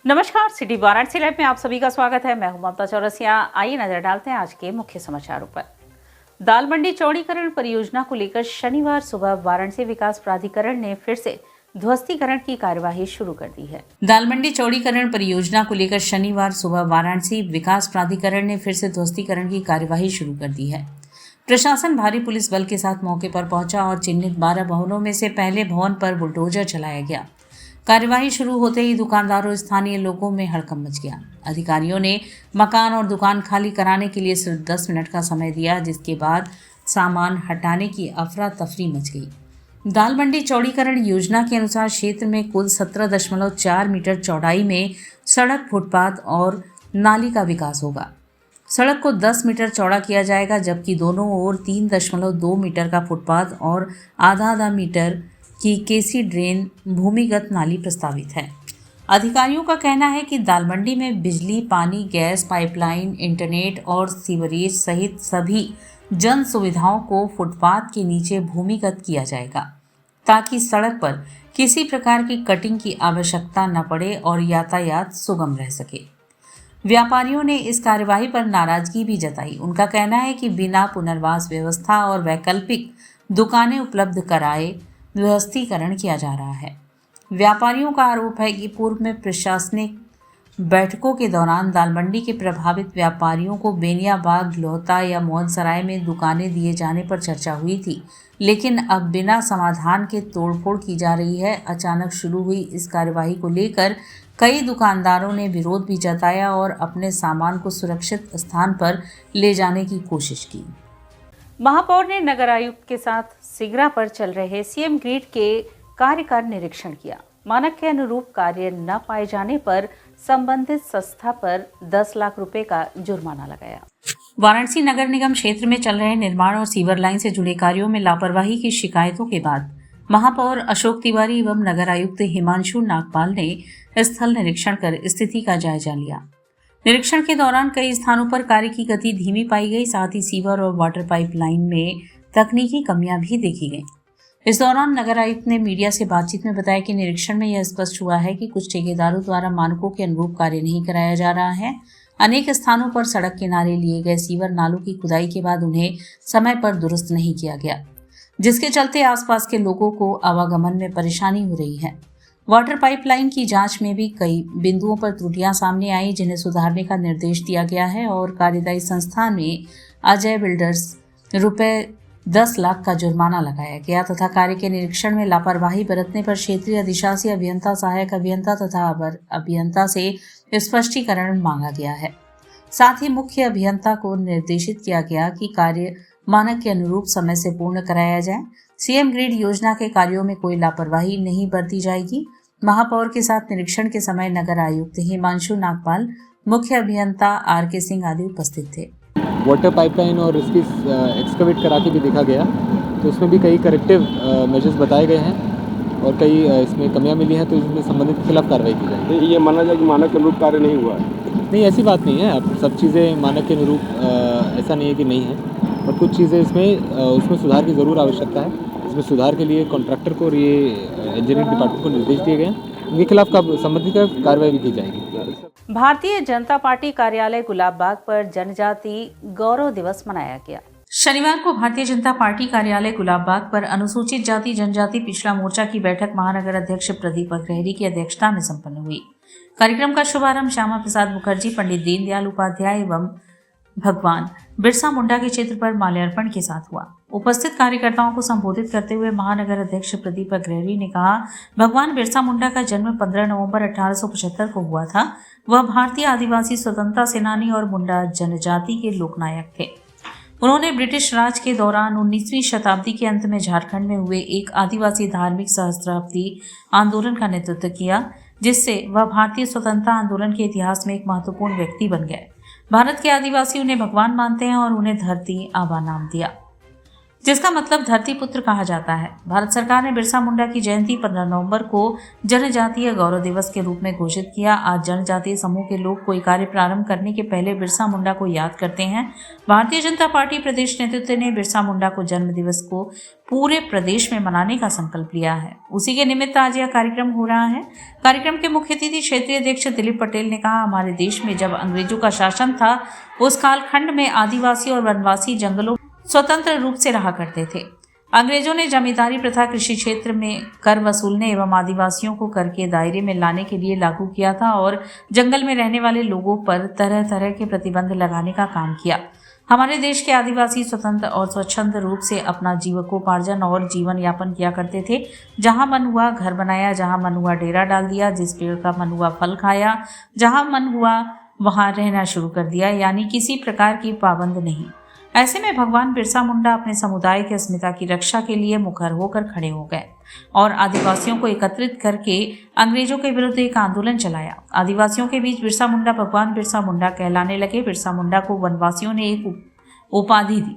नमस्कार, city Varanasi live में आप सभी का स्वागत है। मैं हूं ममता चौरसिया। आइए नजर डालते हैं आज के मुख्य समाचारों पर। दाल मंडी चौड़ीकरण परियोजना को लेकर शनिवार सुबह वाराणसी विकास प्राधिकरण ने फिर से ध्वस्तीकरण की कार्यवाही शुरू कर दी है। दाल मंडी चौड़ीकरण परियोजना को लेकर शनिवार सुबह वाराणसी विकास प्राधिकरण ने फिर से ध्वस्तीकरण की कार्यवाही शुरू कर दी है। प्रशासन भारी पुलिस बल के साथ मौके पर पहुंचा और चिन्हित 12 भवनों में से पहले भवन पर बुलडोजर चलाया गया। कार्यवाही शुरू होते ही दुकानदारों और स्थानीय लोगों में हड़कंप मच गया। अधिकारियों ने मकान और दुकान खाली कराने के लिए सिर्फ 10 मिनट का समय दिया, जिसके बाद सामान हटाने की अफरा तफरी मच गई। दाल मंडी चौड़ीकरण योजना के अनुसार क्षेत्र में कुल 17.4 मीटर चौड़ाई में सड़क, फुटपाथ और नाली का विकास होगा। सड़क को 10 मीटर चौड़ा किया जाएगा, जबकि दोनों ओर 3.2 मीटर का फुटपाथ और आधा मीटर की केसी ड्रेन भूमिगत नाली प्रस्तावित है। अधिकारियों का कहना है कि दाल मंडी में बिजली, पानी, गैस पाइपलाइन, इंटरनेट और सीवरेज सहित सभी जन सुविधाओं को फुटपाथ के नीचे भूमिगत किया जाएगा, ताकि सड़क पर किसी प्रकार की कटिंग की आवश्यकता न पड़े और यातायात सुगम रह सके। व्यापारियों ने इस कार्यवाही पर नाराजगी भी जताई। उनका कहना है कि बिना पुनर्वास व्यवस्था और वैकल्पिक दुकानें उपलब्ध कराए ध्वस्तीकरण किया जा रहा है। व्यापारियों का आरोप है कि पूर्व में प्रशासनिक बैठकों के दौरान दाल मंडी के प्रभावित व्यापारियों को बेनियाबाग, लोहता या मोहनसराय में दुकानें दिए जाने पर चर्चा हुई थी, लेकिन अब बिना समाधान के तोड़फोड़ की जा रही है। अचानक शुरू हुई इस कार्यवाही को लेकर कई दुकानदारों ने विरोध भी जताया और अपने सामान को सुरक्षित स्थान पर ले जाने की कोशिश की। महापौर ने नगर आयुक्त के साथ सिगरा पर चल रहे सीएम ग्रिड के कार्य का निरीक्षण किया। मानक के अनुरूप कार्य न पाए जाने पर संबंधित संस्था पर 10 लाख रुपए का जुर्माना लगाया। वाराणसी नगर निगम क्षेत्र में चल रहे निर्माण और सीवर लाइन से जुड़े कार्यों में लापरवाही की शिकायतों के बाद महापौर अशोक तिवारी एवं नगर आयुक्त हिमांशु नागपाल ने स्थल निरीक्षण कर स्थिति का जायजा लिया। निरीक्षण के दौरान कई स्थानों पर कार्य की गति धीमी पाई गई, साथ ही सीवर और वाटर पाइपलाइन में तकनीकी कमियां भी देखी गईं। इस दौरान नगर आयुक्त ने मीडिया से बातचीत में बताया कि निरीक्षण में यह स्पष्ट हुआ है कि कुछ ठेकेदारों द्वारा मानकों के अनुरूप कार्य नहीं कराया जा रहा है। अनेक स्थानों पर सड़क किनारे लिए गए सीवर नालों की खुदाई के बाद उन्हें समय पर दुरुस्त नहीं किया गया, जिसके चलते आसपास के लोगों को आवागमन में परेशानी हो रही है। वाटर पाइपलाइन की जांच में भी कई बिंदुओं पर त्रुटियां सामने आई, जिन्हें सुधारने का निर्देश दिया गया है और कार्यदायी संस्थान में अजय बिल्डर्स रुपए 10 लाख का जुर्माना लगाया गया तथा कार्य के निरीक्षण में लापरवाही बरतने पर क्षेत्रीय अधिशासी अभियंता, सहायक अभियंता तथा अवर अभियंता से स्पष्टीकरण मांगा गया है। साथ ही मुख्य अभियंता को निर्देशित किया गया कि कार्य मानक के अनुरूप समय से पूर्ण कराया जाए। सीएम ग्रिड योजना के कार्यों में कोई लापरवाही नहीं बरती जाएगी। महापौर के साथ निरीक्षण के समय नगर आयुक्त हिमांशु नागपाल, मुख्य अभियंता आर.के. सिंह आदि उपस्थित थे। वाटर पाइपलाइन और इसकी एक्सकवेट करा के भी देखा गया, तो उसमें भी कई करेक्टिव मेजर्स बताए गए हैं और कई इसमें कमियां मिली हैं, तो इसमें संबंधित के खिलाफ कार्रवाई की जाए। ये माना जाए कि मानक के अनुरूप कार्य नहीं हुआ है? नहीं, ऐसी बात नहीं है। अब सब चीज़ें मानक के अनुरूप ऐसा नहीं है कि नहीं है, और कुछ चीज़ें उसमें सुधार की ज़रूर आवश्यकता है। इसमें सुधार के लिए कॉन्ट्रैक्टर को और ये इंजीनियरिंग डिपार्टमेंट को निर्देश दिए गए हैं। उनके खिलाफ संबंधित कार्रवाई भी की जाएगी। भारतीय जनता पार्टी कार्यालय गुलाबबाग पर जनजाति गौरव दिवस मनाया गया। शनिवार को भारतीय जनता पार्टी कार्यालय गुलाबबाग पर अनुसूचित जाति जनजाति पिछड़ा मोर्चा की बैठक महानगर अध्यक्ष प्रदीप अग्रहरी की अध्यक्षता में संपन्न हुई। कार्यक्रम का शुभारंभ श्यामा प्रसाद मुखर्जी, पंडित दीनदयाल उपाध्याय एवं भगवान बिरसा मुंडा के चित्र पर माल्यार्पण के साथ हुआ। उपस्थित कार्यकर्ताओं को संबोधित करते हुए महानगर अध्यक्ष प्रदीप अग्रहरी ने कहा, भगवान बिरसा मुंडा का जन्म 15 नवंबर 1875 को हुआ था। वह भारतीय आदिवासी स्वतंत्रता सेनानी और मुंडा जनजाति के लोकनायक थे। उन्होंने ब्रिटिश राज के दौरान 19वीं शताब्दी के अंत में झारखंड में हुए एक आदिवासी धार्मिक सहस्त्राब्दी आंदोलन का नेतृत्व किया, जिससे वह भारतीय स्वतंत्रता आंदोलन के इतिहास में एक महत्वपूर्ण व्यक्ति बन गए। भारत के आदिवासी उन्हें भगवान मानते हैं और उन्हें धरती आबा नाम दिया। जिसका मतलब धरती पुत्र कहा जाता है। भारत सरकार ने बिरसा मुंडा की जयंती 15 नवंबर को जनजातीय गौरव दिवस के रूप में घोषित किया। आज जनजातीय समूह के लोग कोई कार्य प्रारंभ करने के पहले बिरसा मुंडा को याद करते हैं। भारतीय जनता पार्टी प्रदेश नेतृत्व ने बिरसा मुंडा को जन्म दिवस को पूरे प्रदेश में मनाने का संकल्प लिया है। उसी के निमित्त आज यह कार्यक्रम हो रहा है। कार्यक्रम के मुख्य अतिथि क्षेत्रीय अध्यक्ष दिलीप पटेल ने कहा, हमारे देश में जब अंग्रेजों का शासन था उस कालखंड में आदिवासी और वनवासी जंगलों स्वतंत्र रूप से रहा करते थे। अंग्रेजों ने जमींदारी प्रथा कृषि क्षेत्र में कर वसूलने एवं आदिवासियों को कर के दायरे में लाने के लिए लागू किया था और जंगल में रहने वाले लोगों पर तरह तरह के प्रतिबंध लगाने का काम किया। हमारे देश के आदिवासी स्वतंत्र और स्वच्छंद रूप से अपना जीविकोपार्जन और जीवन यापन किया करते थे। जहां मन हुआ घर बनाया, जहां मन हुआ डेरा डाल दिया, जिस पेड़ का मन हुआ फल खाया, जहां मन हुआ वहां रहना शुरू कर दिया, यानी किसी प्रकार की पाबंद नहीं। ऐसे में भगवान बिरसा मुंडा अपने समुदाय की अस्मिता की रक्षा के लिए मुखर होकर खड़े हो गए और आदिवासियों को एकत्रित करके अंग्रेजों के विरुद्ध एक आंदोलन चलाया। आदिवासियों के बीच बिरसा मुंडा भगवान बिरसा मुंडा कहलाने लगे। बिरसा मुंडा को वनवासियों ने एक उपाधि दी,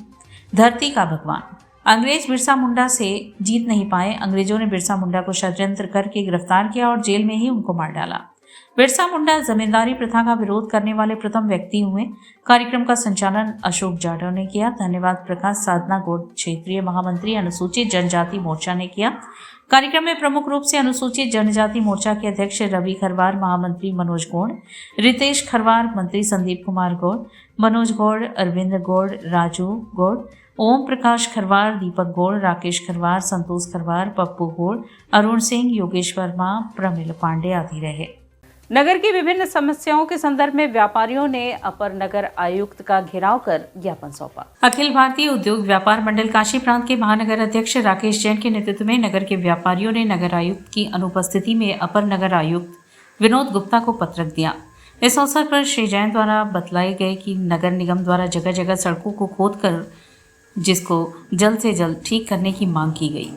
धरती का भगवान। अंग्रेज बिरसा मुंडा से जीत नहीं पाए। अंग्रेजों ने बिरसा मुंडा को षड्यंत्र करके गिरफ्तार किया और जेल में ही उनको मार डाला। बिरसा मुंडा जमींदारी प्रथा का विरोध करने वाले प्रथम व्यक्ति हुए। कार्यक्रम का संचालन अशोक जाटव ने किया। धन्यवाद प्रकाश साधना गौड़ क्षेत्रीय महामंत्री अनुसूचित जनजाति मोर्चा ने किया। कार्यक्रम में प्रमुख रूप से अनुसूचित जनजाति मोर्चा के अध्यक्ष रवि खरवार, महामंत्री मनोज गौड़, रितेश खरवार, मंत्री संदीप कुमार गौड़, मनोज गौड़, अरविंद गौड़, राजू गौड़, ओम प्रकाश खरवार, दीपक गौड़, राकेश खरवार, संतोष खरवार, पप्पू गौड़, अरुण सिंह, योगेश वर्मा, प्रमिल पांडे आदि रहे। नगर की विभिन्न समस्याओं के संदर्भ में व्यापारियों ने अपर नगर आयुक्त का घेराव कर ज्ञापन सौंपा। अखिल भारतीय उद्योग व्यापार मंडल काशी प्रांत के महानगर अध्यक्ष राकेश जैन के नेतृत्व में नगर के व्यापारियों ने नगर आयुक्त की अनुपस्थिति में अपर नगर आयुक्त विनोद गुप्ता को पत्र दिया। इस अवसर पर श्री जैन द्वारा बतलाए गए कि नगर निगम द्वारा जगह जगह सड़कों को खोदकर जिसको जल्द से जल्द ठीक करने की मांग की गई।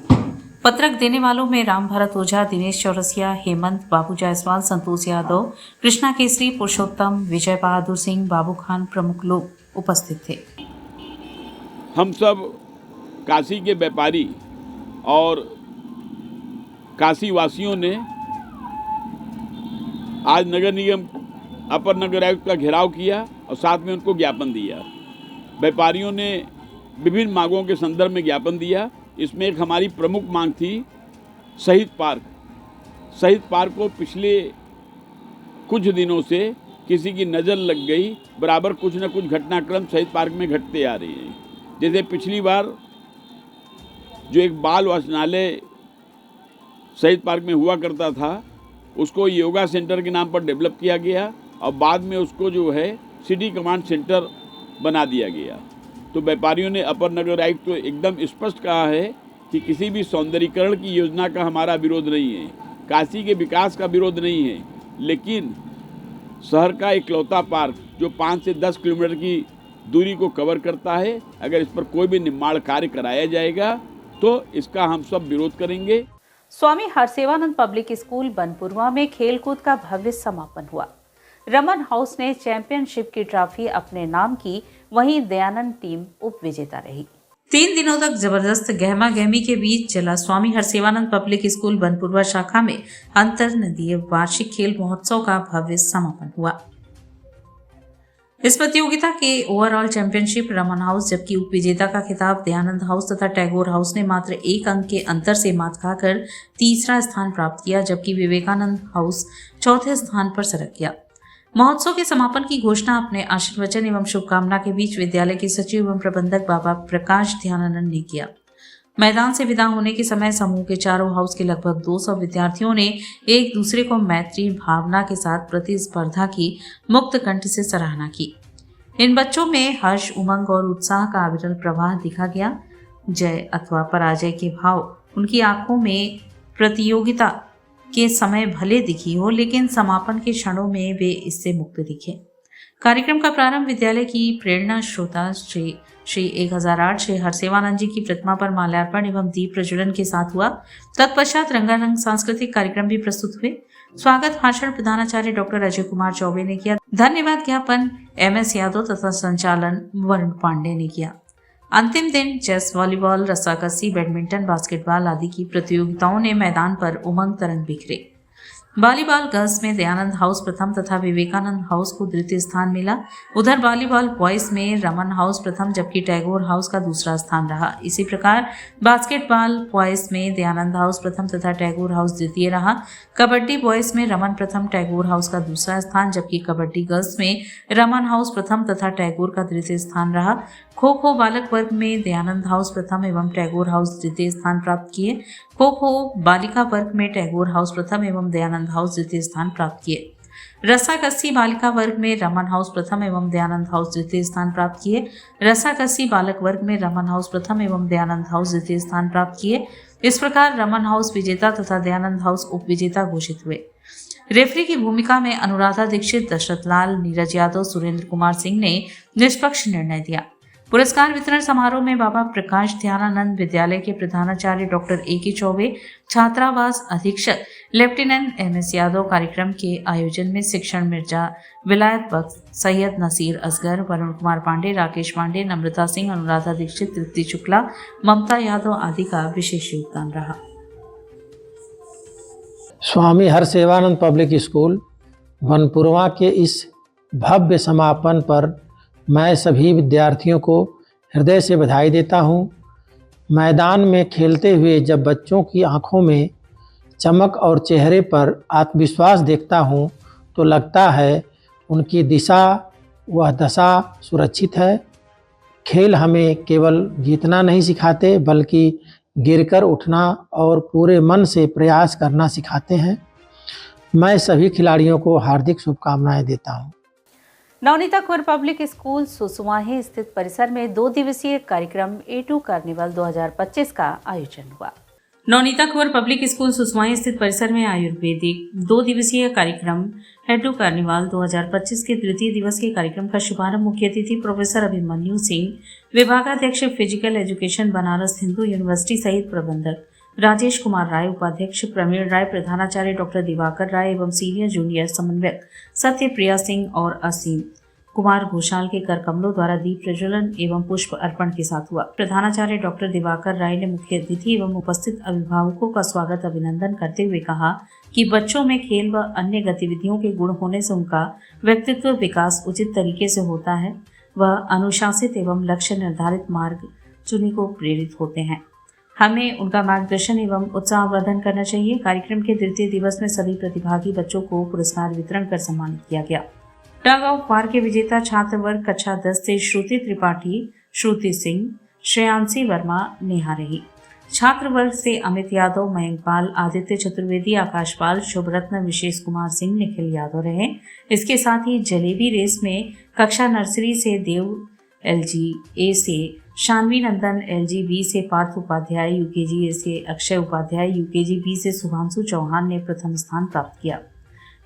पत्रक देने वालों में राम भरत ओझा, दिनेश चौरसिया, हेमंत, बाबू जायसवाल, संतोष यादव, कृष्णा केसरी, पुरुषोत्तम, विजय बहादुर सिंह, बाबू खान प्रमुख लोग उपस्थित थे। हम सब काशी के व्यापारी और काशी वासियों ने आज नगर निगम अपर नगर आयुक्त का घेराव किया और साथ में उनको ज्ञापन दिया। व्यापारियों ने विभिन्न मांगों के संदर्भ में ज्ञापन दिया। इसमें एक हमारी प्रमुख मांग थी शहीद पार्क। शहीद पार्क को पिछले कुछ दिनों से किसी की नज़र लग गई, बराबर कुछ न कुछ घटनाक्रम शहीद पार्क में घटते आ रहे हैं। जैसे पिछली बार जो एक बाल वाचनालय शहीद पार्क में हुआ करता था, उसको योगा सेंटर के नाम पर डेवलप किया गया और बाद में उसको जो है सिटी कमांड सेंटर बना दिया गया। तो व्यापारियों ने अपर नगर आयुक्त को एकदम स्पष्ट कहा है कि किसी भी सौंदर्यीकरण की योजना का हमारा विरोध नहीं है, काशी के विकास का विरोध नहीं है, लेकिन शहर का इकलौता पार्क जो 5 से 10 किलोमीटर की दूरी को कवर करता है, अगर इस पर कोई भी निर्माण कार्य कराया जाएगा तो इसका हम सब विरोध करेंगे। स्वामी हरसेवानंद पब्लिक स्कूल बनपुरवा में खेलकूद का भव्य समापन हुआ। रमन हाउस ने चैंपियनशिप की ट्रॉफी अपने नाम की, वहीं दयानंद टीम उप विजेता रही। 3 दिनों तक जबरदस्त गहमा गहमी के बीच चला स्वामी हरसेवानंद पब्लिक स्कूल बनपुरवा शाखा में अंतर नदीय वार्षिक खेल महोत्सव का भव्य समापन हुआ। इस प्रतियोगिता के ओवरऑल चैंपियनशिप रमन हाउस, जबकि उप विजेता का खिताब दयानंद हाउस तथा टैगोर हाउस ने मात्र 1 अंक के अंतर से मात खाकर तीसरा स्थान प्राप्त किया, जबकि विवेकानंद हाउस चौथे स्थान पर सरक गया। महोत्सव के समापन की घोषणा अपने आशीर्वचन एवं शुभकामना के बीच विद्यालय के सचिव एवं प्रबंधक बाबा प्रकाश ध्यानानंद ने किया। मैदान से विदा होने के समय समूह के चारों हाउस के लगभग 200 विद्यार्थियों ने एक दूसरे को मैत्री भावना के साथ प्रतिस्पर्धा की मुक्त कंठ से सराहना की। इन बच्चों में हर्ष, उमंग और उत्साह का अविरल प्रवाह दिखा गया। जय अथवा पराजय के भाव उनकी आंखों में प्रतियोगिता के समय भले दिखी हो, लेकिन समापन के क्षणों में वे इससे मुक्त दिखे। कार्यक्रम का प्रारंभ विद्यालय की प्रेरणा स्रोता श्री 1008 श्री हरसेवानंद जी की प्रतिमा पर माल्यार्पण एवं दीप प्रज्वलन के साथ हुआ। तत्पश्चात रंगारंग सांस्कृतिक कार्यक्रम भी प्रस्तुत हुए। स्वागत भाषण प्रधानाचार्य डॉक्टर अजय कुमार चौबे ने किया। धन्यवाद ज्ञापन MS यादव तथा संचालन वरुण पांडे ने किया। अंतिम दिन चेस, वॉलीबॉल, रस्साकसी, बैडमिंटन, बास्केटबॉल आदि की प्रतियोगिताओं ने मैदान पर उमंग तरंग बिखरे। वॉलीबॉल गर्ल्स में दयानंद हाउस प्रथम तथा विवेकानंद हाउस को द्वितीय स्थान मिला। उधर वॉलीबॉल बॉयज में रमन हाउस प्रथम जबकि टैगोर हाउस का दूसरा स्थान रहा। इसी प्रकार बास्केटबॉल बॉयज में दयानंद हाउस प्रथम तथा टैगोर हाउस द्वितीय रहा। कबड्डी बॉयज में रमन प्रथम, टैगोर हाउस का दूसरा स्थान, जबकि कबड्डी गर्ल्स में रमन हाउस प्रथम तथा टैगोर का तृतीय स्थान रहा। खो खो बालक वर्ग में दयानंद हाउस प्रथम एवं टैगोर हाउस द्वितीय स्थान प्राप्त किए। खो खो बालिका वर्ग में टैगोर हाउस प्रथम एवं दयानंद हाउस द्वितीय स्थान प्राप्त किए। रस्साकसी बालिका वर्ग में रमन हाउस प्रथम एवं दयानंद हाउस द्वितीय स्थान प्राप्त किए। रस्साकसी बालक वर्ग में रमन हाउस प्रथम एवं दयानंद हाउस द्वितीय स्थान प्राप्त किए। इस प्रकार रमन हाउस विजेता तथा दयानंद हाउस उपविजेता घोषित हुए। रेफरी की भूमिका में अनुराधा दीक्षित, दशरथ लाल, नीरज यादव, सुरेंद्र कुमार सिंह ने निष्पक्ष निर्णय दिया। पुरस्कार वितरण समारोह में बाबा प्रकाश ध्यानानंद विद्यालय के प्रधानाचार्य डॉक्टर A.K. चौबे, छात्रावास अधीक्षक लेफ्टिनेंट M.S. यादव, कार्यक्रम के आयोजन में शिक्षण मिर्जा, विलायत बख्श, सैयद नसीर असगर, वरुण कुमार पांडे, राकेश पांडे, नम्रता सिंह, अनुराधा दीक्षित, तृप्ति शुक्ला, ममता यादव आदि का विशेष योगदान रहा। स्वामी हरसेवानंद पब्लिक स्कूल बनपुरवा के इस भव्य समापन पर मैं सभी विद्यार्थियों को हृदय से बधाई देता हूँ। मैदान में खेलते हुए जब बच्चों की आंखों में चमक और चेहरे पर आत्मविश्वास देखता हूँ तो लगता है उनकी दिशा व दशा सुरक्षित है। खेल हमें केवल जीतना नहीं सिखाते बल्कि गिरकर उठना और पूरे मन से प्रयास करना सिखाते हैं। मैं सभी खिलाड़ियों को हार्दिक शुभकामनाएं देता हूँ। नवनीता कुंवर पब्लिक स्कूल सुसवाही स्थित परिसर में 2 दिवसीय कार्यक्रम A2 कार्निवल 2025 का आयोजन हुआ। नवनीता कुंवर पब्लिक स्कूल सुसवाही स्थित परिसर में आयुर्वेदिक 2 दिवसीय कार्यक्रम A2 कार्निवल 2025 के तृतीय दिवस के कार्यक्रम का शुभारंभ मुख्य अतिथि प्रोफेसर अभिमन्यु सिंह, विभागाध्यक्ष physical education Banaras Hindu university सहित प्रबंधक राजेश कुमार राय, उपाध्यक्ष प्रवीण राय, प्रधानाचार्य डॉक्टर दिवाकर राय एवं सीनियर जूनियर समन्वयक सत्यप्रिया सिंह और असीम कुमार घोषाल के कर कमलों द्वारा दीप प्रज्वलन एवं पुष्प अर्पण के साथ हुआ। प्रधानाचार्य डॉक्टर दिवाकर राय ने मुख्य अतिथि एवं उपस्थित अभिभावकों का स्वागत अभिनंदन करते हुए कहा कि बच्चों में खेल व अन्य गतिविधियों के गुण होने से उनका व्यक्तित्व विकास उचित तरीके से होता है। वह अनुशासित एवं लक्ष्य निर्धारित मार्ग चुनी को प्रेरित होते हैं। हमें उनका मार्गदर्शन एवं उत्साहवर्धन करना चाहिए। कार्यक्रम के तृतीय दिवस में सभी प्रतिभागी बच्चों को पुरस्कार वितरण कर सम्मानित किया गया। टग ऑफ वार के विजेता छात्र वर्ग कक्षा 10 से श्रुति त्रिपाठी, श्रुति सिंह, श्रेयांशी वर्मा, नेहा रही। छात्र वर्ग से अमित यादव, मयंक पाल, आदित्य चतुर्वेदी, आकाश पाल, शुभरत्न, विशेष कुमार सिंह, निखिल यादव रहे। इसके साथ ही जलेबी रेस में कक्षा नर्सरी से देव LG-A से शानवी नंदन, LG-B से पार्थ उपाध्याय, UKG-A से अक्षय उपाध्याय, UKG-B से शुभांशु चौहान ने प्रथम स्थान प्राप्त किया।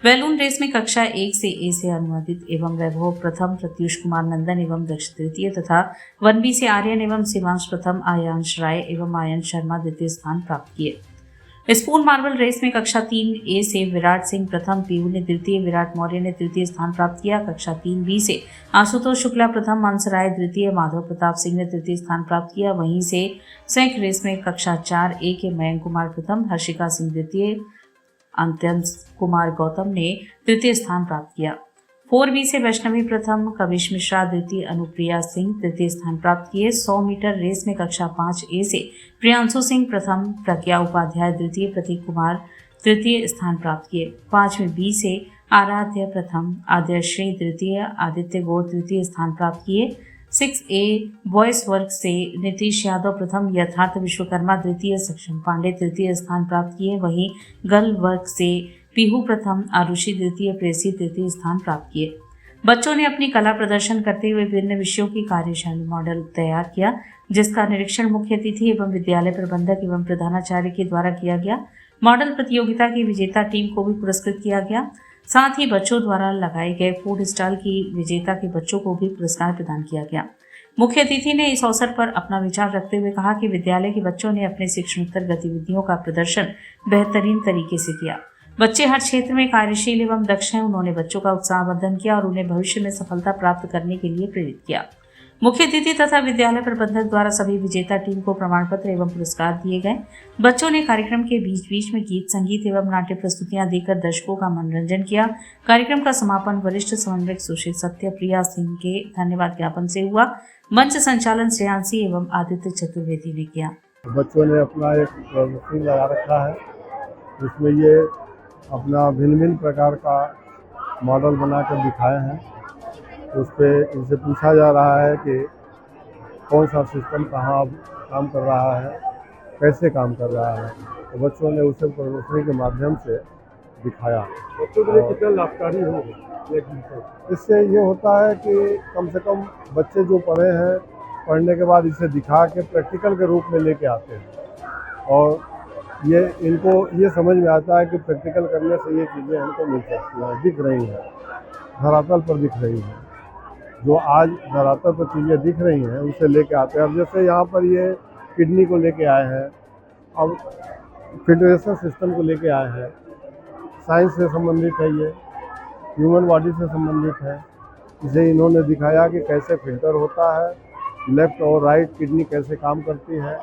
बैलून रेस में कक्षा 1 से A से अनुवादित एवं वैभव प्रथम, प्रत्युष कुमार नंदन एवं दक्ष तृतीय तथा 1B से आर्यन एवं शिवांश प्रथम, आयांश राय एवं आयन शर्मा द्वितीय स्थान प्राप्त किए। स्पून मार्बल रेस में कक्षा 3A से विराट सिंह प्रथम, पीयू ने द्वितीय, विराट मौर्य ने तृतीय स्थान प्राप्त किया। कक्षा 3B से आशुतोष शुक्ला प्रथम, अंश राय द्वितीय, माधव प्रताप सिंह ने तृतीय स्थान प्राप्त किया। वहीं से सैक रेस में कक्षा 4A के मयंक कुमार प्रथम, हर्षिका सिंह द्वितीय, अंत्यम कुमार गौतम ने तृतीय स्थान प्राप्त किया। 4B से वैष्णवी प्रथम, कविश मिश्रा द्वितीय, अनुप्रिया सिंह तृतीय स्थान प्राप्त किए। 100 मीटर रेस में कक्षा 5A से प्रियांशु सिंह प्रथम, प्रज्ञा उपाध्याय द्वितीय, प्रतीक कुमार तृतीय स्थान प्राप्त किए। 5वीं B से आराध्य प्रथम, आद्यश्री द्वितीय, आदित्य गौड़ तृतीय स्थान प्राप्त किए। 6A बॉयज वर्ग से नीतीश यादव प्रथम, यथार्थ विश्वकर्मा द्वितीय, सक्षम पांडे तृतीय स्थान प्राप्त किए। वहीं गर्ल वर्ग से पीहू प्रथम, आरुषि द्वितीय, प्रेसी तृतीय स्थान प्राप्त किए। बच्चों ने अपनी कला प्रदर्शन करते हुए विभिन्न विषयों की कार्यशाला मॉडल तैयार किया, जिसका निरीक्षण मुख्य अतिथि एवं विद्यालय प्रबंधक एवं प्रधानाचार्य के द्वारा किया गया। मॉडल प्रतियोगिता की विजेता टीम को भी पुरस्कृत किया गया। साथ ही बच्चों द्वारा लगाए गए फूड स्टॉल की विजेता के बच्चों को भी पुरस्कार प्रदान किया गया। मुख्य अतिथि ने इस अवसर पर अपना विचार रखते हुए कहा कि विद्यालय के बच्चों ने अपने शिक्षणोत्तर गतिविधियों का प्रदर्शन बेहतरीन तरीके से किया। बच्चे हर क्षेत्र में कार्यशील एवं दक्ष हैं। उन्होंने बच्चों का उत्साहवर्धन किया और उन्हें भविष्य में सफलता प्राप्त करने के लिए प्रेरित किया। मुख्य अतिथि तथा विद्यालय प्रबंधक द्वारा सभी विजेता टीम को प्रमाण पत्र एवं पुरस्कार दिए गए। बच्चों ने कार्यक्रम के बीच बीच में गीत संगीत एवं नाट्य प्रस्तुतियां देकर दर्शकों का मनोरंजन किया। कार्यक्रम का समापन वरिष्ठ समन्वयक सुश्री सत्यप्रिया सिंह के धन्यवाद ज्ञापन से हुआ। मंच संचालन श्रेयांशी एवं आदित्य चतुर्वेदी ने किया। बच्चों ने अपना एक प्रदर्शनी लगा रखा है जिसमें ये अपना भिन्न भिन्न प्रकार का मॉडल बनाकर दिखाए हैं। उस पर इनसे पूछा जा रहा है कि कौन सा सिस्टम कहाँ काम कर रहा है, कैसे काम कर रहा है। तो बच्चों ने उसे प्रदर्शनी के माध्यम से दिखाया। बच्चों के लिए कितना लाभकारी होगा? इससे ये होता है कि कम से कम बच्चे जो पढ़े हैं, पढ़ने के बाद इसे दिखा के प्रैक्टिकल के रूप में लेके आते हैं और ये इनको ये समझ में आता है कि प्रैक्टिकल करने से ये चीज़ें हमको मिल सकती हैं, दिख रही हैं, धरातल पर दिख रही हैं। जो आज धरातल पर चीज़ें दिख रही हैं उसे लेके आते हैं। अब जैसे यहाँ पर ये किडनी को लेके आए हैं, अब फिल्ट्रेशन सिस्टम को लेके आए हैं। साइंस से संबंधित है, ये ह्यूमन बॉडी से संबंधित है। इसे इन्होंने दिखाया कि कैसे फिल्टर होता है, लेफ़्ट और राइट किडनी कैसे काम करती है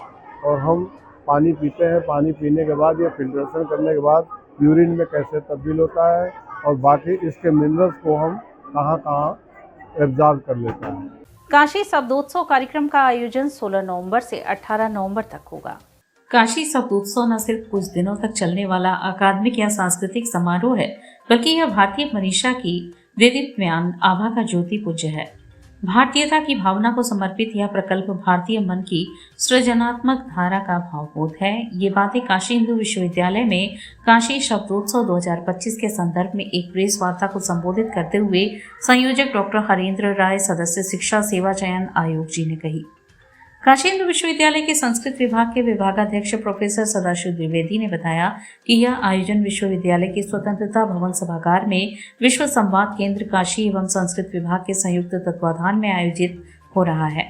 और हम पानी पीते हैं, पानी पीने के बाद ये फिल्ट्रेशन करने के बाद यूरिन में कैसे तब्दील होता है और बाकी इसके मिनरल्स को हम कहाँ कहाँ एब्जॉर्ब कर लेते हैं। काशी शब्दोत्सव कार्यक्रम का आयोजन 16 नवंबर से 18 नवंबर तक होगा। काशी शब्दोत्सव न सिर्फ कुछ दिनों तक चलने वाला अकादमिक या सांस्कृतिक समारोह है, बल्कि यह भारतीय मनीषा की देदीप्यमान आभा का ज्योति पुंज है। भारतीयता की भावना को समर्पित यह प्रकल्प भारतीय मन की सृजनात्मक धारा का भावबोध है। ये बातें काशी हिंदू विश्वविद्यालय में काशी शब्दोत्सव 2025 के संदर्भ में एक प्रेस वार्ता को संबोधित करते हुए संयोजक डॉक्टर हरेंद्र राय, सदस्य शिक्षा सेवा चयन आयोग जी ने कही। काशी हिंदू विश्वविद्यालय के संस्कृत विभाग के विभागाध्यक्ष प्रोफेसर सदाशिव द्विवेदी ने बताया कि यह आयोजन विश्वविद्यालय के स्वतंत्रता भवन सभागार में विश्व संवाद केंद्र काशी एवं संस्कृत विभाग के संयुक्त तत्वाधान में आयोजित हो रहा है,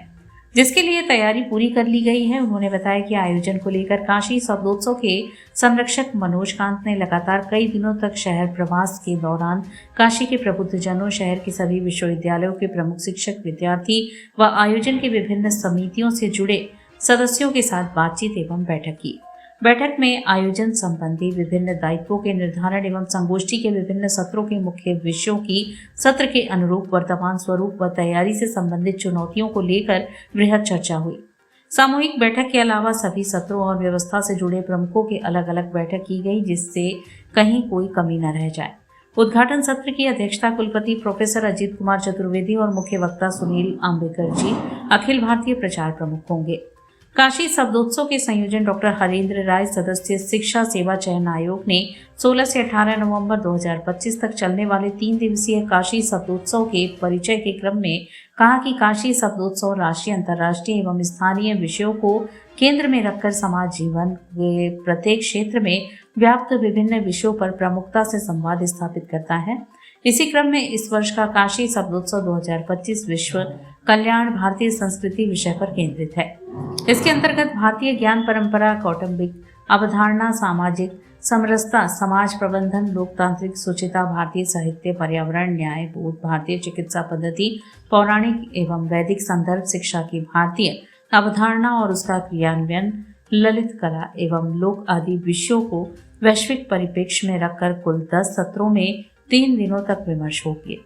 जिसके लिए तैयारी पूरी कर ली गई है। उन्होंने बताया कि आयोजन को लेकर काशी शब्दोत्सव के संरक्षक मनोज कांत ने लगातार कई दिनों तक शहर प्रवास के दौरान काशी के प्रबुद्धजनों, शहर के सभी विश्वविद्यालयों के प्रमुख शिक्षक, विद्यार्थी व आयोजन के विभिन्न समितियों से जुड़े सदस्यों के साथ बातचीत एवं बैठक की। बैठक में आयोजन संबंधी विभिन्न दायित्वों के निर्धारण एवं संगोष्ठी के विभिन्न सत्रों के मुख्य विषयों की सत्र के अनुरूप वर्तमान स्वरूप व तैयारी से संबंधित चुनौतियों को लेकर वृहद चर्चा हुई। सामूहिक बैठक के अलावा सभी सत्रों और व्यवस्था से जुड़े प्रमुखों की अलग अलग बैठक की गई, जिससे कहीं कोई कमी न रह जाए। उद्घाटन सत्र की अध्यक्षता कुलपति प्रोफेसर अजीत कुमार चतुर्वेदी और मुख्य वक्ता सुनील आम्बेकर जी, अखिल भारतीय प्रचार प्रमुख होंगे। काशी शब्दोत्सव के संयोजन डॉक्टर हरेंद्र राय, सदस्य शिक्षा सेवा चयन आयोग ने 16 से 18 नवंबर 2025 तक चलने वाले 3 दिवसीय काशी शब्दोत्सव के परिचय के क्रम में कहा कि काशी शब्दोत्सव राष्ट्रीय, अंतर्राष्ट्रीय एवं स्थानीय विषयों को केंद्र में रखकर समाज जीवन के प्रत्येक क्षेत्र में व्याप्त विभिन्न विषयों पर प्रमुखता से संवाद स्थापित करता है। इसी क्रम में इस वर्ष का काशी शब्दोत्सव 2025 विश्व कल्याण भारतीय संस्कृति विषय पर केंद्रित है। इसके अंतर्गत भारतीय ज्ञान परंपरा, कौटुंबिक अवधारणा, सामाजिक समरसता, समाज प्रबंधन, लोकतांत्रिक शुचिता, भारतीय साहित्य, पर्यावरण, न्याय बोध, भारतीय चिकित्सा पद्धति, पौराणिक एवं वैदिक संदर्भ, शिक्षा की भारतीय अवधारणा और उसका क्रियान्वयन, ललित कला एवं लोक आदि विषयों को वैश्विक परिप्रेक्ष्य में रखकर कुल 10 सत्रों में 3 दिनों तक विमर्श होंगे।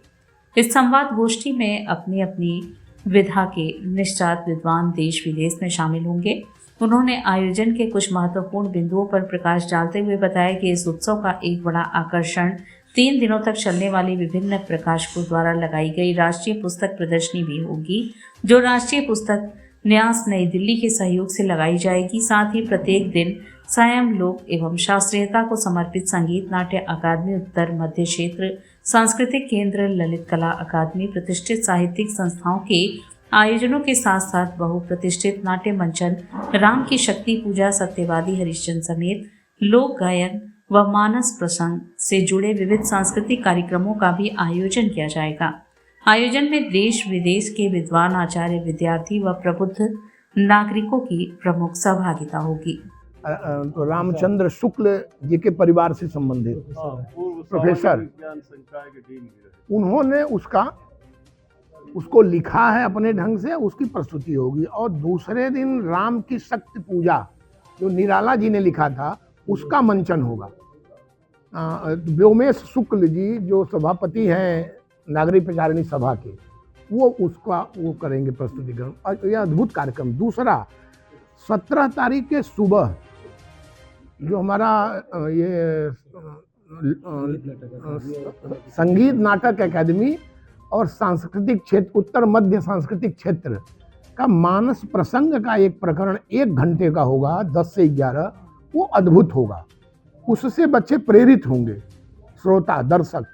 इस संवाद गोष्ठी में अपनी अपनी विधा के निष्णात विद्वान देश विदेश में शामिल होंगे। उन्होंने आयोजन के कुछ महत्वपूर्ण बिंदुओं पर प्रकाश डालते हुए बताया कि इस उत्सव का एक बड़ा आकर्षण 3 दिनों तक चलने वाली विभिन्न प्रकाशकों द्वारा लगाई गई राष्ट्रीय पुस्तक प्रदर्शनी भी होगी, जो राष्ट्रीय पुस्तक न्यास नई दिल्ली के सहयोग से लगाई जाएगी। साथ ही प्रत्येक दिन स्वयं लोक एवं शास्त्रीयता को समर्पित संगीत नाट्य अकादमी, उत्तर मध्य क्षेत्र सांस्कृतिक केंद्र, ललित कला अकादमी, प्रतिष्ठित साहित्यिक संस्थाओं के आयोजनों के साथ साथ बहुप्रतिष्ठित नाट्य मंचन, राम की शक्ति पूजा, सत्यवादी हरिश्चंद्र समेत लोक गायन व मानस प्रसंग से जुड़े विविध सांस्कृतिक कार्यक्रमों का भी आयोजन किया जाएगा। आयोजन में देश विदेश के विद्वान, आचार्य, विद्यार्थी व प्रबुद्ध नागरिकों की प्रमुख सहभागिता होगी। तो रामचंद्र शुक्ल जी के परिवार से संबंधित प्रोफेसर, उन्होंने उसका उसको लिखा है अपने ढंग से, उसकी प्रस्तुति होगी। और दूसरे दिन राम की शक्ति पूजा जो निराला जी ने लिखा था उसका मंचन होगा। व्योमेश शुक्ल जी जो सभापति हैं नागरिक प्रचारिणी सभा के, वो करेंगे प्रस्तुतिकरण। और यह अद्भुत कार्यक्रम। दूसरा 17 तारीख के सुबह जो हमारा ये संगीत नाटक अकादमी और सांस्कृतिक क्षेत्र उत्तर मध्य सांस्कृतिक क्षेत्र का मानस प्रसंग का एक प्रकरण 1 घंटे का होगा 10 से 11। वो अद्भुत होगा, उससे बच्चे प्रेरित होंगे, श्रोता दर्शक।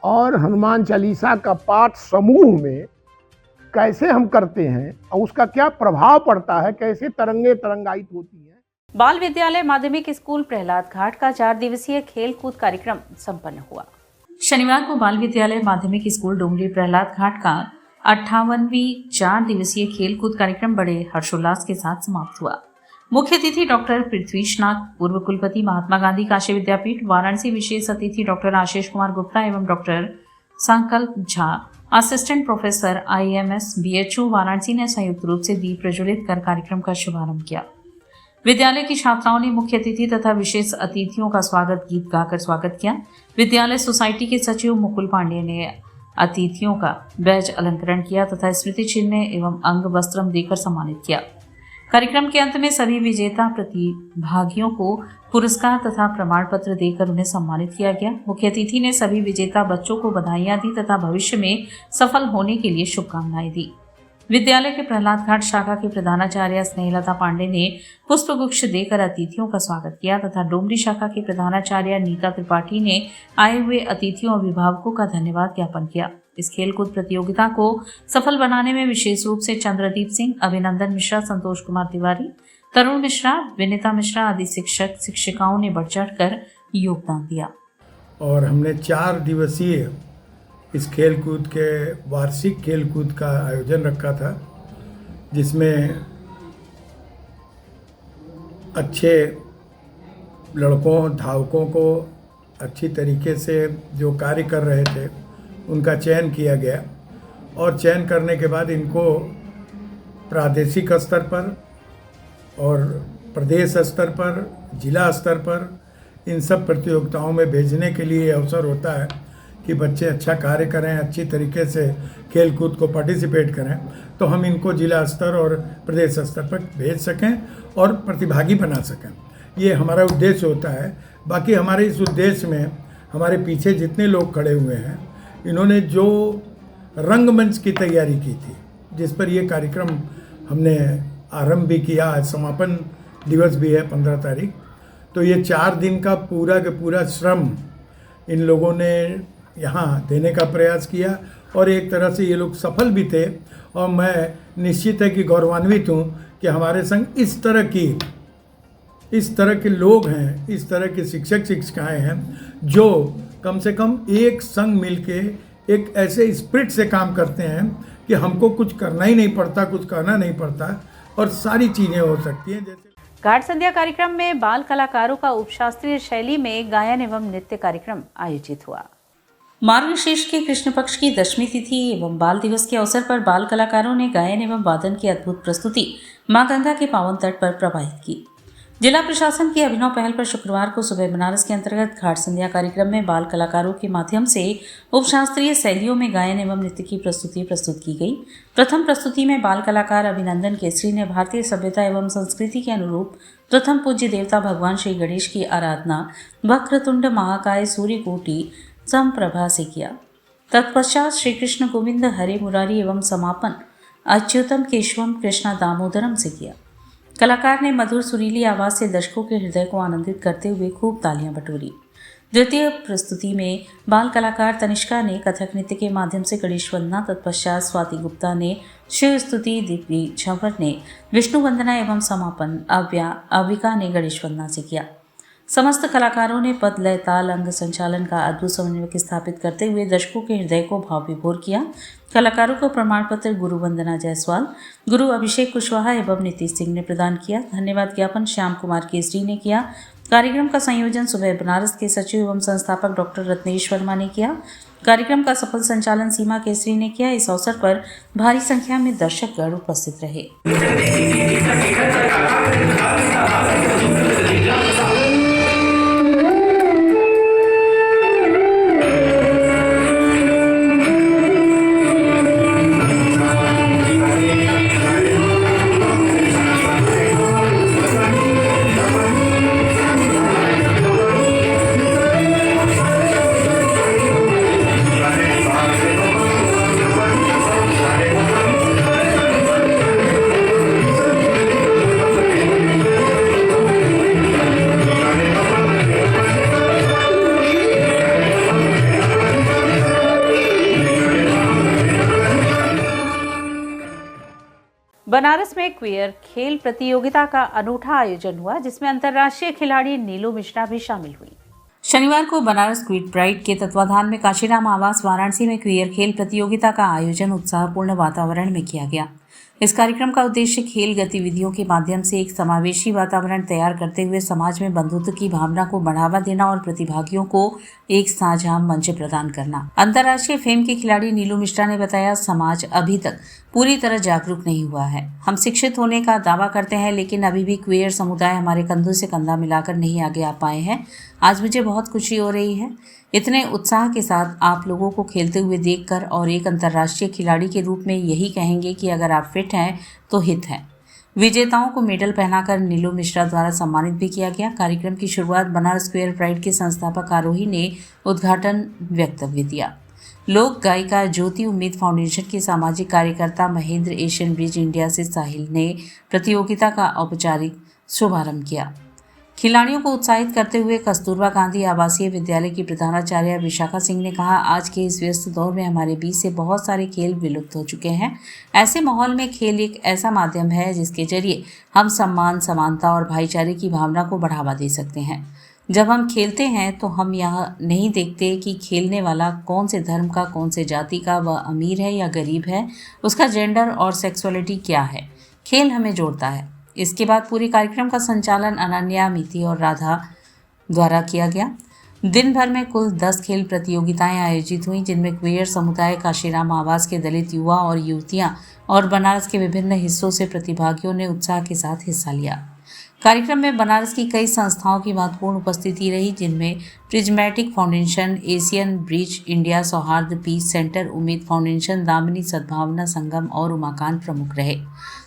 और हनुमान चालीसा का पाठ समूह में कैसे हम करते हैं और उसका क्या प्रभाव पड़ता है, कैसे तरंगे तरंगायित होती हैं। बाल विद्यालय माध्यमिक स्कूल प्रहलाद घाट का 4 दिवसीय खेल कूद कार्यक्रम संपन्न हुआ। शनिवार को बाल विद्यालय माध्यमिक स्कूल डोंगरी प्रहलाद घाट का 58वीं 4 दिवसीय खेल कूद कार्यक्रम बड़े हर्षोल्लास के साथ समाप्त हुआ। मुख्य अतिथि डॉक्टर पृथ्वीशनाथ, पूर्व कुलपति महात्मा गांधी काशी विद्यापीठ वाराणसी, विशेष अतिथि डॉक्टर आशीष कुमार गुप्ता एवं डॉक्टर संकल्प Jha, assistant professor IMS BHU Varanasi ने संयुक्त रूप से दीप प्रज्वलित कर कार्यक्रम का शुभारंभ किया। विद्यालय की छात्राओं ने मुख्य अतिथि तथा विशेष अतिथियों का स्वागत गीत गाकर स्वागत किया। विद्यालय सोसाइटी के सचिव मुकुल पांडे ने अतिथियों का बैज अलंकरण किया तथा स्मृति चिन्ह एवं अंग वस्त्रम देकर सम्मानित किया। कार्यक्रम के अंत में सभी विजेता प्रतिभागियों को पुरस्कार तथा प्रमाण पत्र देकर उन्हें सम्मानित किया गया। मुख्य अतिथि ने सभी विजेता बच्चों को बधाइयां दी तथा भविष्य में सफल होने के लिए शुभकामनाएं दी। विद्यालय के प्रहलाद घाट शाखा के प्रधानाचार्य स्नेहलता पांडे ने पुष्पगुच्छ देकर अतिथियों का स्वागत किया तथा डोमरी शाखा के प्रधानाचार्य नीता त्रिपाठी ने आए हुए अतिथियों और अभिभावकों का धन्यवाद ज्ञापन किया। इस खेलकूद प्रतियोगिता को सफल बनाने में विशेष रूप से चंद्रदीप सिंह, अभिनंदन मिश्रा, संतोष कुमार तिवारी, तरुण मिश्रा, विनीता मिश्रा आदि शिक्षक शिक्षिकाओं ने बढ़ चढ़ कर योगदान दिया। और हमने 4 दिवसीय इस खेलकूद के वार्षिक खेलकूद का आयोजन रखा था, जिसमें अच्छे लड़कों धावकों को अच्छी तरीके से जो कार्य कर रहे थे उनका चयन किया गया। और चयन करने के बाद इनको प्रादेशिक स्तर पर और प्रदेश स्तर पर, जिला स्तर पर इन सब प्रतियोगिताओं में भेजने के लिए अवसर होता है कि बच्चे अच्छा कार्य करें, अच्छी तरीके से खेल कूद को पार्टिसिपेट करें, तो हम इनको जिला स्तर और प्रदेश स्तर पर भेज सकें और प्रतिभागी बना सकें। ये हमारा उद्देश्य होता है। बाकी हमारे इस उद्देश्य में हमारे पीछे जितने लोग खड़े हुए हैं, इन्होंने जो रंगमंच की तैयारी की थी, जिस पर ये कार्यक्रम हमने आरंभ भी किया, आज समापन दिवस भी है 15 तारीख, तो ये 4 दिन का पूरा श्रम इन लोगों ने यहाँ देने का प्रयास किया और एक तरह से ये लोग सफल भी थे। और मैं निश्चित है कि गौरवान्वित हूँ कि हमारे संग इस तरह के लोग हैं, इस तरह के शिक्षक शिक्षिकाएँ हैं जो कम से कम एक संग मिलके एक ऐसे स्पिरिट से काम करते हैं कि हमको कुछ करना ही नहीं पड़ता, कुछ करना नहीं पड़ता और सारी चीज़ें हो सकती हैं। जैसे घाट संध्या कार्यक्रम में बाल कलाकारों का उपशास्त्रीय शैली में गायन एवं नृत्य कार्यक्रम आयोजित हुआ। मार्गशीर्ष के कृष्ण पक्ष की 10वीं तिथि एवं बाल दिवस के अवसर पर बाल कलाकारों ने गायन एवं वादन की अद्भुत प्रस्तुति मां गंगा के पावन तट पर प्रवाहित की। जिला प्रशासन की अभिनव पहल पर शुक्रवार को सुबह बनारस के अंतर्गत घाट संध्या कार्यक्रम में बाल कलाकारों के माध्यम से उपशास्त्रीय शैलियों में गायन एवं नृत्य की प्रस्तुति प्रस्तुत की गई। प्रथम प्रस्तुति में बाल कलाकार अभिनंदन केसरी ने भारतीय सभ्यता एवं संस्कृति के अनुरूप प्रथम पूज्य देवता भगवान श्री गणेश की आराधना वक्रतुंड महाकाय सूर्यकोटि समप्रभा से किया। तत्पश्चात श्री कृष्ण गोविंद हरे मुरारी एवं समापन अच्युतम केशवम कृष्णा दामोदरम से किया। कलाकार ने मधुर सुरीली आवाज से दर्शकों के हृदय को आनंदित करते हुए खूब तालियां बटोरी। द्वितीय प्रस्तुति में बाल कलाकार तनिष्का ने कथक नृत्य के माध्यम से गणेश वंदना, तत्पश्चात स्वाति गुप्ता ने शिव स्तुति, दीप्ति झंवर ने विष्णु वंदना एवं समापन अविका ने गणेश वंदना से किया। समस्त कलाकारों ने पद, लय, ताल, अंग संचालन का अद्भुत समन्वय स्थापित करते हुए दर्शकों के हृदय को भाव विभोर किया। कलाकारों को प्रमाण पत्र गुरु वंदना जायसवाल, गुरु अभिषेक कुशवाहा एवं नीतीश सिंह ने प्रदान किया। धन्यवाद ज्ञापन श्याम कुमार केसरी ने किया। कार्यक्रम का संयोजन सुबह बनारस के सचिव एवं संस्थापक डॉक्टर रत्नेश वर्मा ने किया। कार्यक्रम का सफल संचालन सीमा केसरी ने किया। इस अवसर पर भारी संख्या में दर्शकगण उपस्थित रहे। बनारस में क्वियर खेल प्रतियोगिता का अनूठा आयोजन हुआ, जिसमें अंतर्राष्ट्रीय खिलाड़ी नीलू मिश्रा भी शामिल हुई। शनिवार को बनारस क्विड प्राइड के तत्वाधान में काशीराम आवास वाराणसी में क्वियर खेल प्रतियोगिता का आयोजन उत्साहपूर्ण वातावरण में किया गया। इस कार्यक्रम का उद्देश्य खेल गतिविधियों के माध्यम से एक समावेशी वातावरण तैयार करते हुए समाज में बंधुत्व की भावना को बढ़ावा देना और प्रतिभागियों को एक साझा मंच प्रदान करना। अंतर्राष्ट्रीय फेम के खिलाड़ी नीलू मिश्रा ने बताया, समाज अभी तक पूरी तरह जागरूक नहीं हुआ है। हम शिक्षित होने का दावा करते हैं, लेकिन अभी भी क्वेयर समुदाय हमारे कंधों से कंधा मिलाकर नहीं आगे आ पाए हैं। आज मुझे बहुत खुशी हो रही है इतने उत्साह के साथ आप लोगों को खेलते हुए देखकर, और एक अंतर्राष्ट्रीय खिलाड़ी के रूप में यही कहेंगे कि अगर आप फिट हैं तो हित है। विजेताओं को मेडल पहनाकर नीलू मिश्रा द्वारा सम्मानित भी किया गया। कार्यक्रम की शुरुआत बनारस क्वेयर प्राइड के संस्थापक आरोही ने उद्घाटन वक्तव्य दिया। लोक गायिका ज्योति उम्मीद फाउंडेशन के सामाजिक कार्यकर्ता महेंद्र एशियन ब्रिज इंडिया से साहिल ने प्रतियोगिता का औपचारिक शुभारंभ किया। खिलाड़ियों को उत्साहित करते हुए कस्तूरबा गांधी आवासीय विद्यालय की प्रधानाचार्य विशाखा सिंह ने कहा, आज के इस व्यस्त दौर में हमारे बीच से बहुत सारे खेल विलुप्त हो चुके हैं। ऐसे माहौल में खेल एक ऐसा माध्यम है जिसके जरिए हम सम्मान, समानता और भाईचारे की भावना को बढ़ावा दे सकते हैं। जब हम खेलते हैं तो हम यह नहीं देखते कि खेलने वाला कौन से धर्म का, कौन से जाति का, वह अमीर है या गरीब है, उसका जेंडर और सेक्सुअलिटी क्या है। खेल हमें जोड़ता है। इसके बाद पूरे कार्यक्रम का संचालन अनन्या, मिति और राधा द्वारा किया गया। दिन भर में कुल 10 खेल प्रतियोगिताएं आयोजित हुई, जिनमें क्वेयर समुदाय, काशीराम आवास के दलित युवा और युवतियां और बनारस के विभिन्न हिस्सों से प्रतिभागियों ने उत्साह के साथ हिस्सा लिया। कार्यक्रम में बनारस की कई संस्थाओं की महत्वपूर्ण उपस्थिति रही, जिनमें prismatic foundation, Asian bridge India, सौहार्द पीस सेंटर, उम्मीद फाउंडेशन, दामिनी सद्भावना संगम और उमाकांत प्रमुख रहे।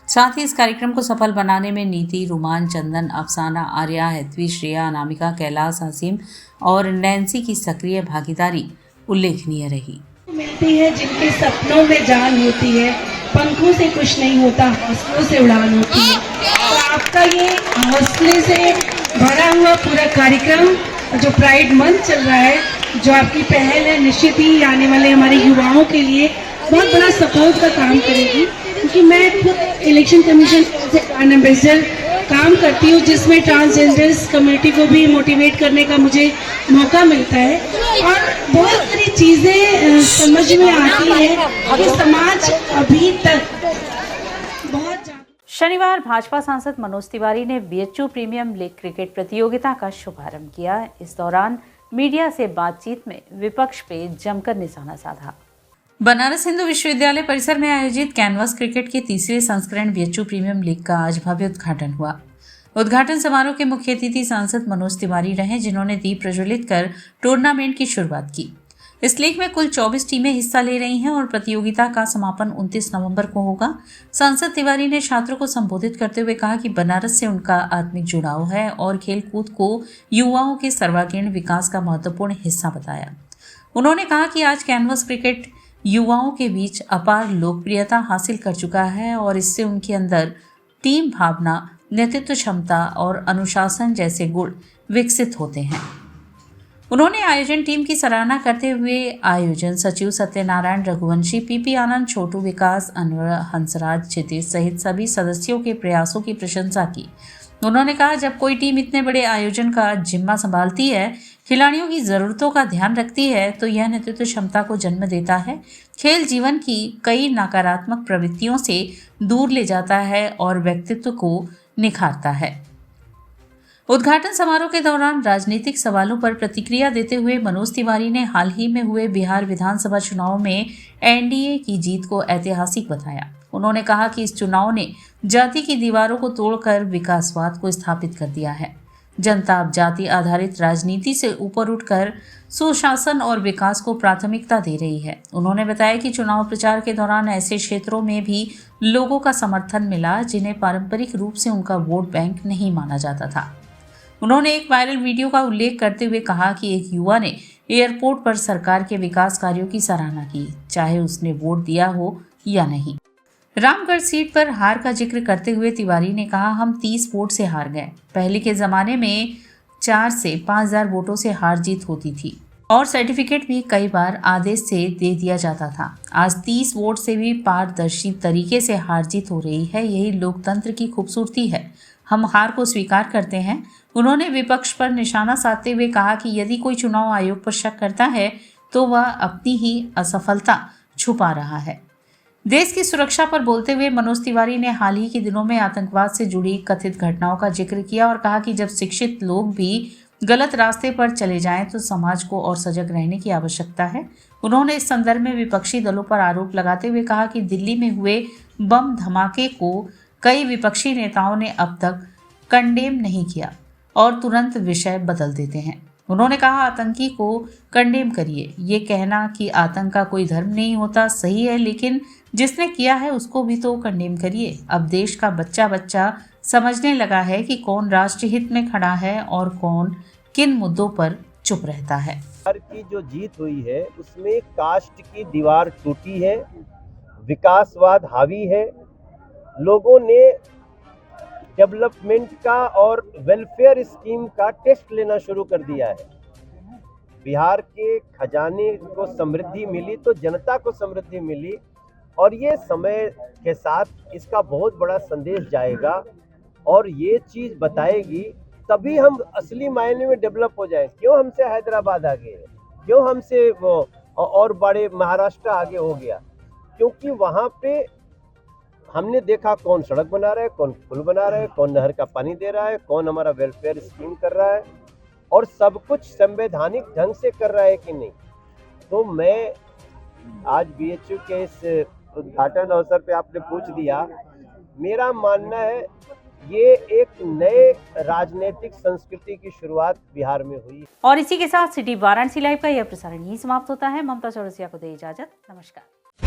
साथ ही इस कार्यक्रम को सफल बनाने में नीति, रुमान, चंदन, अफसाना, आर्या, हेतवी, श्रेया, अनामिका, कैलाश, हसीम और नैन्सी की सक्रिय भागीदारी उल्लेखनीय रही। मिलती है जिनके सपनों में जान होती है, पंखों से कुछ नहीं होता, हौसलों से उड़ान होती है। तो आपका ये हौसले से भरा हुआ पूरा कार्यक्रम जो प्राइड मंथ चल रहा है, जो आपकी पहल है, निश्चित ही आने वाले हमारे युवाओं के लिए बहुत बड़ा सपोर्ट का काम करेगी। क्योंकि मैं खुद इलेक्शन कमीशन से ब्रांड एम्बेसडर काम करती हूँ, जिसमें ट्रांसजेंडर्स कम्युनिटी को भी मोटिवेट करने का मुझे मौका मिलता है और बहुत सारी चीज़ें समझ में आती है कि समाज अभी तक बहुत। शनिवार भाजपा सांसद मनोज तिवारी ने बीएचयू प्रीमियम लीग क्रिकेट प्रतियोगिता का शुभारंभ किया। इस दौरान मीडिया से बातचीत में विपक्ष पे जमकर निशाना साधा। बनारस हिंदू विश्वविद्यालय परिसर में आयोजित कैनवास क्रिकेट के तीसरे संस्करण बीएचयू प्रीमियम लीग का आज भव्य उद्घाटन हुआ। उद्घाटन समारोह के मुख्य अतिथि सांसद मनोज तिवारी रहे, जिन्होंने दीप प्रज्वलित कर टूर्नामेंट की शुरुआत की। इस लीग में कुल 24 टीमें हिस्सा ले रही हैं और प्रतियोगिता का समापन 29 नवंबर को होगा। सांसद तिवारी ने छात्रों को संबोधित करते हुए कहा कि बनारस से उनका आत्मिक जुड़ाव है और खेलकूद को युवाओं के सर्वांगीण विकास का महत्वपूर्ण हिस्सा बताया। उन्होंने कहा कि आज कैनवास क्रिकेट युवाओं के बीच अपार लोकप्रियता हासिल कर चुका है और इससे उनके अंदर टीम भावना, नेतृत्व क्षमता और अनुशासन जैसे गुण विकसित होते हैं। उन्होंने आयोजन टीम की सराहना करते हुए आयोजन सचिव सत्यनारायण रघुवंशी, पीपी आनंद, छोटू विकास, अनवर, हंसराज, क्षितिज सहित सभी सदस्यों के प्रयासों की प्रशंसा की। उन्होंने कहा, जब कोई टीम इतने बड़े आयोजन का जिम्मा संभालती है, खिलाड़ियों की ज़रूरतों का ध्यान रखती है, तो यह नेतृत्व क्षमता को जन्म देता है। खेल जीवन की कई नकारात्मक प्रवृत्तियों से दूर ले जाता है और व्यक्तित्व को निखारता है। उद्घाटन समारोह के दौरान राजनीतिक सवालों पर प्रतिक्रिया देते हुए मनोज तिवारी ने हाल ही में हुए बिहार विधानसभा चुनाव में एनडीए की जीत को ऐतिहासिक बताया। उन्होंने कहा कि इस चुनाव ने जाति की दीवारों को तोड़कर विकासवाद को स्थापित कर दिया है। जनता अब जाति आधारित राजनीति से ऊपर उठकर सुशासन और विकास को प्राथमिकता दे रही है। उन्होंने बताया कि चुनाव प्रचार के दौरान ऐसे क्षेत्रों में भी लोगों का समर्थन मिला जिन्हें पारंपरिक रूप से उनका वोट बैंक नहीं माना जाता था। उन्होंने एक वायरल वीडियो का उल्लेख करते हुए कहा कि एक युवा ने एयरपोर्ट पर सरकार के विकास कार्यों की सराहना की, चाहे उसने वोट दिया हो या नहीं। रामगढ़ सीट पर हार का जिक्र करते हुए तिवारी ने कहा, हम 30 वोट से हार गए। पहले के ज़माने में 4 से 5,000 वोटों से हार जीत होती थी और सर्टिफिकेट भी कई बार आदेश से दे दिया जाता था। आज 30 वोट से भी पारदर्शी तरीके से हार जीत हो रही है। यही लोकतंत्र की खूबसूरती है। हम हार को स्वीकार करते हैं। उन्होंने विपक्ष पर निशाना साधते हुए कहा कि यदि कोई चुनाव आयोग पर शक करता है तो वह अपनी ही असफलता छुपा रहा है। देश की सुरक्षा पर बोलते हुए मनोज तिवारी ने हाल ही के दिनों में आतंकवाद से जुड़ी कथित घटनाओं का जिक्र किया और कहा कि जब शिक्षित लोग भी गलत रास्ते पर चले जाएं तो समाज को और सजग रहने की आवश्यकता है। उन्होंने इस संदर्भ में विपक्षी दलों पर आरोप लगाते हुए कहा कि दिल्ली में हुए बम धमाके को कई विपक्षी नेताओं ने अब तक कंडेम नहीं किया और तुरंत विषय बदल देते हैं। उन्होंने कहा, आतंकी को कंडेम करिए। ये कहना कि आतंक का कोई धर्म नहीं होता सही है, लेकिन जिसने किया है उसको भी तो कंडेम करिए। अब देश का बच्चा बच्चा समझने लगा है कि कौन राष्ट्रहित में खड़ा है और कौन किन मुद्दों पर चुप रहता है। बिहार की जो जीत हुई है उसमें कास्ट की दीवार टूटी है, विकासवाद हावी है। लोगों ने डेवलपमेंट का और वेलफेयर स्कीम का टेस्ट लेना शुरू कर दिया है। बिहार के खजाने को समृद्धि मिली तो जनता को समृद्धि मिली और ये समय के साथ इसका बहुत बड़ा संदेश जाएगा और ये चीज़ बताएगी, तभी हम असली मायने में डेवलप हो जाए। क्यों हमसे हैदराबाद आगे है, क्यों हमसे वो और बड़े महाराष्ट्र आगे हो गया? क्योंकि वहाँ पे हमने देखा कौन सड़क बना रहा है, कौन पुल बना रहा है, कौन नहर का पानी दे रहा है, कौन हमारा वेलफेयर स्कीम कर रहा है और सब कुछ संवैधानिक ढंग से कर रहा है कि नहीं। तो मैं आज बीएचयू के इस उद्घाटन अवसर पे आपने पूछ दिया, मेरा मानना है ये एक नए राजनीतिक संस्कृति की शुरुआत बिहार में हुई। और इसी के साथ सिटी वाराणसी लाइव का यह प्रसारण यही समाप्त होता है। ममता चौरसिया को दे इजाजत। नमस्कार।